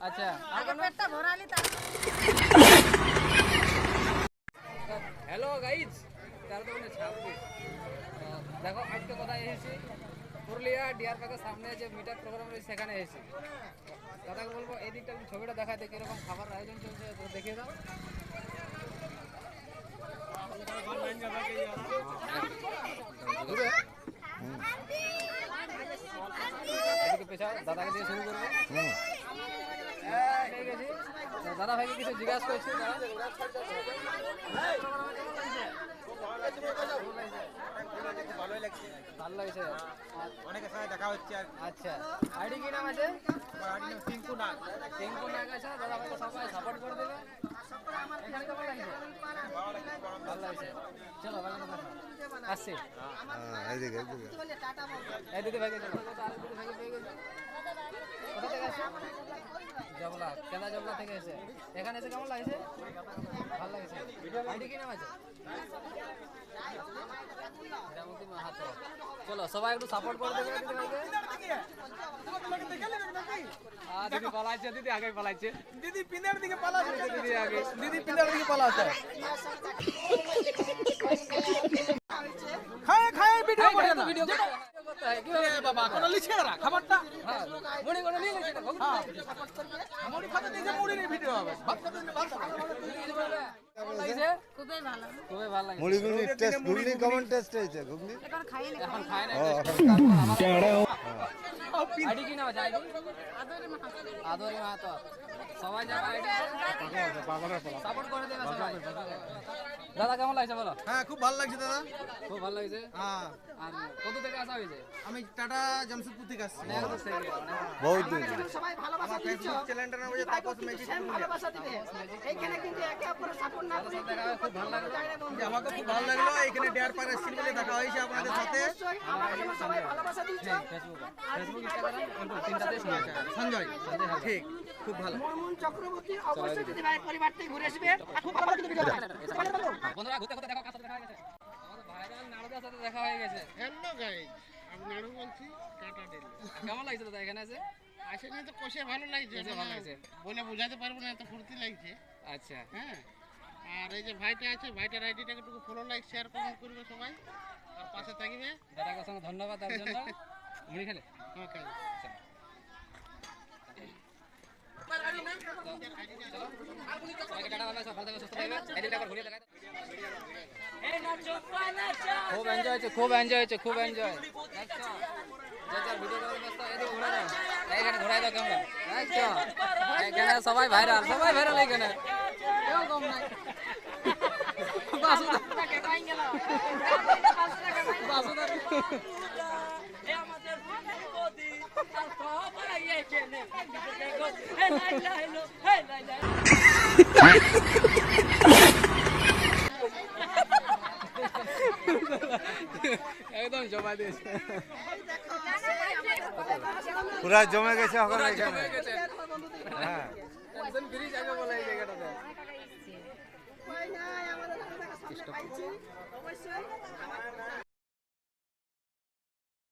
আচ্ছা আগে পেটটা ভরালি তারপর হ্যালো গাইজ 13-26 দেখো আজকে কোথায় এসেছি পুরুলিয়া ডিয়ার পার্কের সামনে যে মিট আপ প্রোগ্রাম রয়েছে সেখানে এসেছি দাদাকে বলবো এই দিকটা ছবিটা দেখাতে কীরকম খাবার আয়োজন চলছে তো দেখিয়ে দাও এদিকে পেছাও দাদাকে দিয়ে শুরু করবো ঠিক আছে দাদা ভাইকে কিছু জিজ্ঞাসা করছি ভালোই লাগছে, ভালো লাগছে অনেকের সাথে দেখা হচ্ছে। আর আচ্ছা আইডি কি নাম আছে টিঙ্কু নাগ টিঙ্কু নাগ আছে দাদা ভাইকে সবাই সাপোর্ট করে দেবে এখানে কেমন লাগছে ভালো লাগছে চলো ভালো কথা আসছি এদিকে ভাইকে চলো আরেকদিকে ভাইকে পেয়ে গেছে কোথা থেকে আসছে জবলা কেনা জবলা থেকে এসে এখানে এসে কেমন লাগছে ভালো লাগছে আইডি কি নাম আছে চলো সবাই একটু সাপোর্ট করে দেবে দিদি পালাচ্ছে দিদি আগে পালাচ্ছে দিদি পিনের দিকে পালাচ্ছে, দিদি আগে দিদি পিনের দিকে পালাচ্ছে। খায় খায় ভিডিও করে না, ভিডিও করতে হয় কি হবে বাবা কোন লিখে না খাবারটা। হ্যাঁ মুড়ি করে নিয়ে গেছে দেখো মুড়ি খাতে দিকে মুড়ি নিয়ে ভিডিও হবে। খুবই ভালো খুবই ভালো লাগে মুড়ি গুগনি টেস্ট গুগনি কেমন টেস্ট হয়েছে গুগনি এখন খাইনি এখন খায় না আইডি কি নাম আছে আইডি আদরি মাহাতো সবাই যাবে আইডি সাপোর্ট করে দেবে সবাই দাদা কেমন লাগছে বলো হ্যাঁ খুব ভালো লাগছে দাদা। খুব ভালো লাগছে হ্যাঁ আর কত থেকে আসা হয়েছে আমি টাটা জামশেদপুর থেকে আসছি। অনেক দূর থেকে বহুত দিন সবাই ভালোবাসা আমার দিচ্ছ ফেসবুক চ্যানেলটার নাম হচ্ছে তাপস ম্যাজিক। সেম ভালোবাসা দিবে এইখানে কিন্তু একে অপরের সাপোর্ট না করে দেখা হয়ে খুব ভালো লাগলো আমাকে খুব ভালো লাগলো এখানে ডেয়ার পার এসেছিল বলে দেখা হয়েছে আপনাদের সাথে। অবশ্যই আমার জন্য সবাই ভালোবাসা দিচ্ছ ফেসবুক ইনস্টাগ্রাম তিনটাতে শুনেছে সঞ্জয় ঠিক খুব ভালো। মনমোহন চক্রবর্তী অবশ্যই যদি ভাই পরিবার থেকে ঘুরে আসবে আর খুব ভালো কিন্তু ভিডিও বন্ধুরা ঘুরতে ঘুরতে দেখো কার সাথে দেখা হয়ে গেছে আমাদের ভাইরাল নাড়ুদার সাথে দেখা হয়ে গেছে হ্যালো গাইজ, আমি নাড়ু বলছি কাটা ডেলি। কেমন লাগছে দাদা এখানে আছে আসলে তো কষে ভালো লাগছে, কষে ভালো লাগছে। বলে বোঝাতে পারবো না, এত ফুর্তি লাগছে। আচ্ছা হ্যাঁ, আর এই যে ভাইটা আছে, ভাইটার আইডিটাকে একটু ফলো লাইক শেয়ার কমেন্ট করবে সবাই, আর পাশে থাকবে। দাদাকে সঙ্গে ধন্যবাদ তার জন্য মুড়ি খেলে ওকে, সবাইকে টাটা বাই বাই সব ভালো থাকবে সুস্থ থাকবে এদিকে একবার ঘুরিয়ে দেখাই খুব এনজয় হয়েছে খুব এনজয় হয়েছে খুব এনজয় দেখছো যে যার ভিডিও করার ব্যস্ত এদিকে ঘুরে যাও এখানে ঘুরাই দাও ক্যামেরা দেখছো এখানে সবাই ভাইরাল এখানে কেউ কম নাই বাসুদা বাসুদা একদম জমা দিয়েছে পুরা জমে গেছে ওখানে এখানে হ্যাঁ একদম ব্রিজ আগে বলা এই জায়গাটাতে আমাদের সামনে পাইছি অবশ্যই